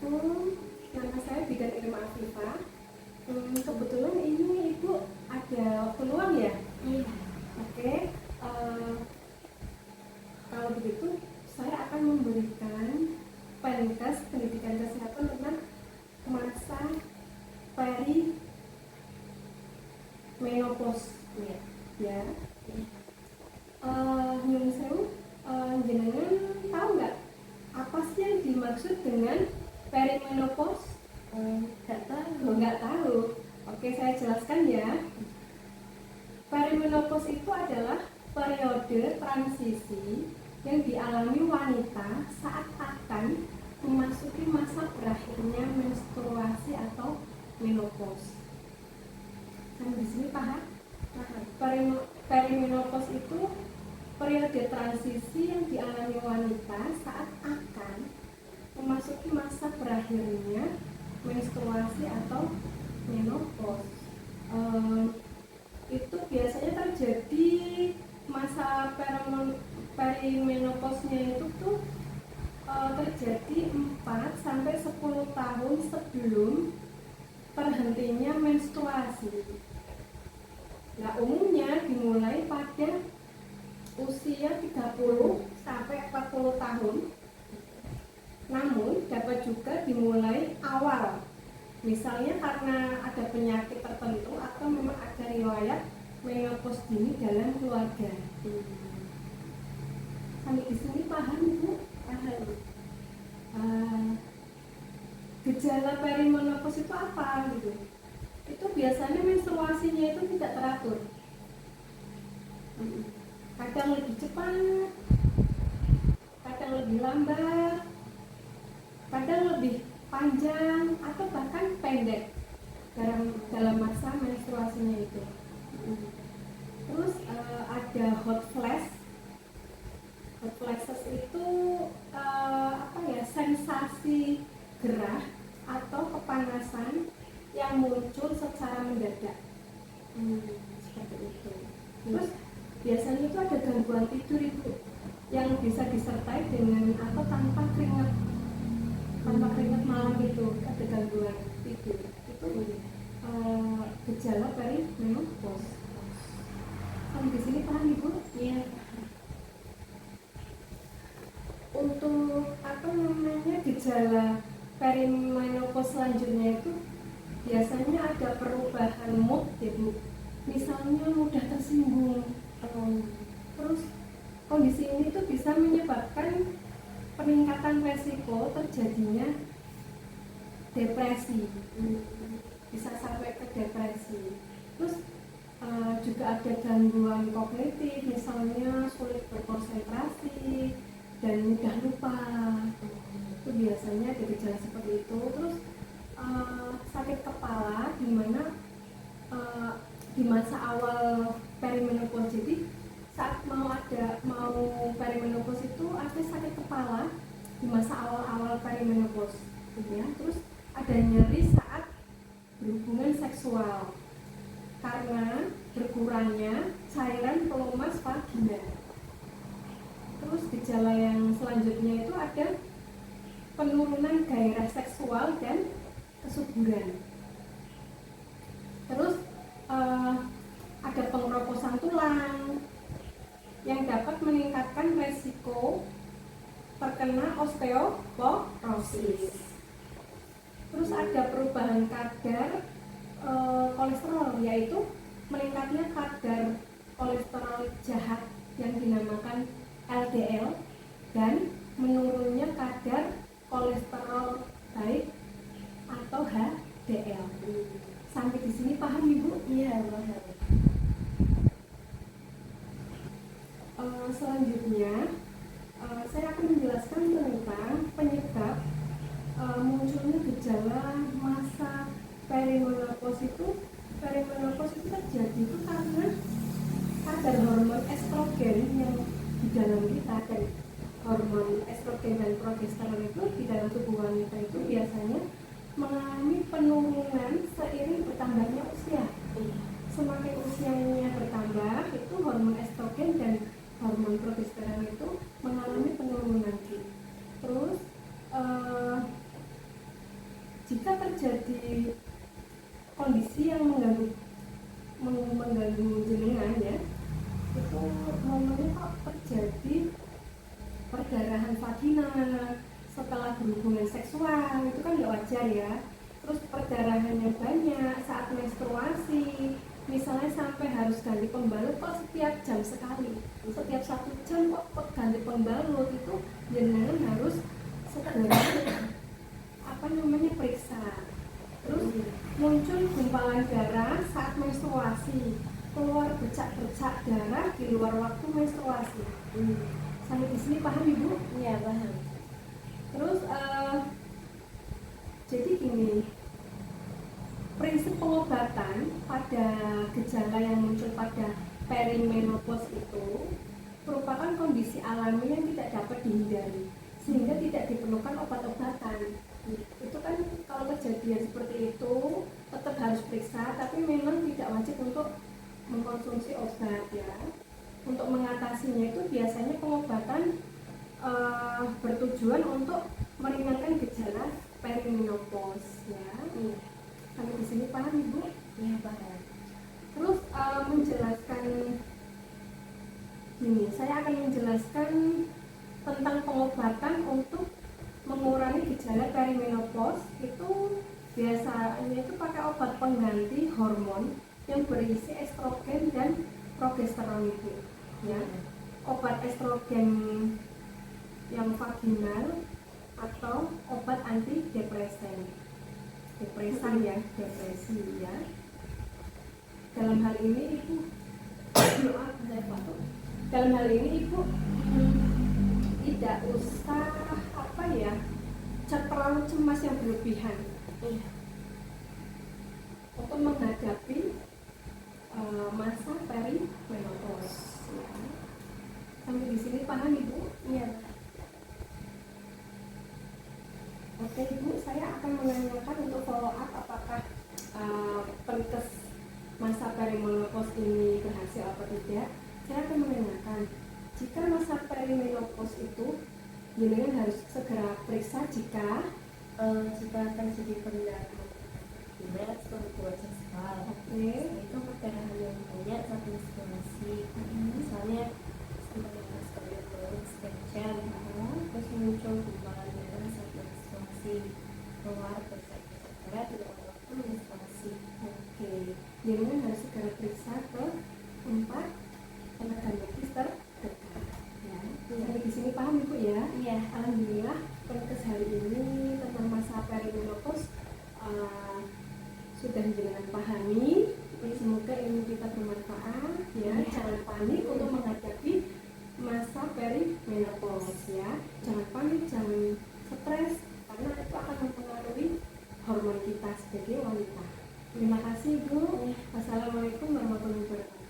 Assalamualaikum, nama saya Bidan Irma Afifah. Kebetulan ini Ibu ada waktu luang ya? Iya. Oke, kalau begitu saya akan memberikan Penkes pendidikan kesehatan tentang masa perimenopause. Ya. Nyun sewu, jenengan tahu nggak apa sih yang dimaksud dengan perimenopause? Nggak tahu. Oke, saya jelaskan ya. Perimenopause itu adalah periode transisi yang dialami wanita saat akan memasuki masa berakhirnya menstruasi atau menopause. Sampai di sini paham? Perimenopause itu periode transisi yang dialami wanita saat akan memasuki masa berakhirnya menstruasi atau menopause. Itu biasanya terjadi masa perimenopause-nya itu tuh terjadi 4 sampai 10 tahun sebelum terhentinya menstruasi. Nah, umumnya dimulai pada usia 30 sampai 40 tahun. Namun dapat juga dimulai awal. Misalnya karena ada penyakit tertentu atau memang ada riwayat menopause dini dalam keluarga. Sampai di sini paham Ibu? Paham. Gejala perimenopause itu apa gitu? Itu biasanya menstruasinya itu tidak teratur. Kadang lebih cepat, kadang lebih lambat, kadang lebih panjang atau bahkan pendek dalam masa menstruasinya itu. Terus ada hot flash. Hot flashes itu sensasi gerah atau kepanasan yang muncul secara mendadak. Seperti itu. Terus biasanya itu ada gangguan tidur Ibu yang bisa disertai dengan atau tanpa keringat malam itu ada gangguan tidur. Itu gejala perimenopause. Sampai di sini paham Ibu? Iya. Untuk gejala perimenopause selanjutnya itu biasanya ada perubahan mood ya Bu. Misalnya mudah tersinggung. Terus kondisi ini tuh bisa menyebabkan peningkatan resiko terjadinya depresi. Bisa sampai ke depresi. Terus juga ada gangguan kognitif, misalnya sulit berkonsentrasi dan mudah lupa. Itu biasanya ada gejala seperti itu. Terus sakit kepala, di mana di masa awal perimenopause. Jadi saat mau perimenopause itu ada sakit kepala di masa awal perimenopause, ya. Terus ada nyeri saat berhubungan seksual karena berkurangnya cairan pelumas vagina. Terus gejala yang selanjutnya itu ada penurunan gairah seksual dan kesuburan. Terus ada pengeroposan tulang yang dapat meningkatkan resiko terkena osteoporosis. Terus ada perubahan kadar kolesterol, yaitu meningkatnya kadar kolesterol jahat yang dinamakan LDL dan menurunnya kadar kolesterol baik atau HDL. Sampai di sini paham Ibu? Iya, paham. Selanjutnya saya akan menjelaskan tentang penyebab munculnya gejala masa perimenopause itu. Perimenopause itu terjadi itu karena kadar hormon estrogen yang di dalam kita, dan hormon estrogen dan progesteron itu di dalam tubuh wanita itu biasanya mengalami penurunan seiring bertambahnya usia. Semakin usianya bertambah, itu hormon estrogen dan hormon progesteron itu mengalami penurunan. Terus jika terjadi kondisi yang mengganggu jenengan ya, itu momennya kok terjadi perdarahan vagina setelah berhubungan seksual, itu kan nggak wajar ya. Terus perdarahannya banyak saat menstruasi, misalnya sampai harus ganti pembalut kok setiap jam sekali, setiap 1 jam kok ganti pembalut, itu jenengan harus segera periksa. Terus muncul gumpalan darah saat menstruasi, keluar bercak-bercak darah di luar waktu menstruasi. Sampai di sini paham Ibu? Iya, paham. Terus jadi gini, prinsip pengobatan pada gejala yang muncul pada perimenopause itu merupakan kondisi alami yang tidak dapat dihindari, sehingga tidak diperlukan obat-obatan. Itu kan kalau kejadian seperti itu tetap harus periksa, tapi memang tidak wajib untuk mengkonsumsi obat ya. Untuk mengatasinya itu biasanya pengobatan bertujuan untuk meringankan gejala perimenopause ya. Sampai di sini paham Ibu? Iya, paham. Terus menjelaskan gini, saya akan menjelaskan tentang pengobatan untuk mengurangi gejala perimenopause. Itu biasanya itu pakai obat pengganti hormon yang berisi estrogen dan progesteron itu ya. Obat estrogen yang vaginal atau obat anti depresan ya, depresi ya. Dalam hal ini Ibu dalam hal ini Ibu tidak usah terlalu cemas yang berlebihan untuk menghadapi masa perimenopause ya. Sampai di sini paham Ibu? Iya. Oke Ibu, saya akan menanyakan untuk follow up apakah penkes masa perimenopause ini berhasil atau tidak. Saya akan menanyakan, jika masa perimenopause itu jenengan harus segera periksa jika terjadi perdarahan vagina setelah hubungan seksual. Itu perdarahan yang banyak saat menstruasi. Misalnya sampai sekian jam, terus muncul gumpalan darah saat menstruasi, keluar bercak-bercak darah di luar waktu menstruasi. Jenengan harus segera periksa ke tempat tenaga medis terdekat ya. Sampai di sini paham Ibu ya? Iya. Alhamdulillah podcast hari ini tentang masa perimenopause sudah jenengan pahami. Semoga ilmu kita bermanfaat ya. Jangan panik untuk menghadapi masa perimenopause ya. Jangan panik, jangan stres, karena itu akan mempengaruhi hormon kita sebagai wanita. Terima kasih Bu. Wassalamualaikum warahmatullahi wabarakatuh.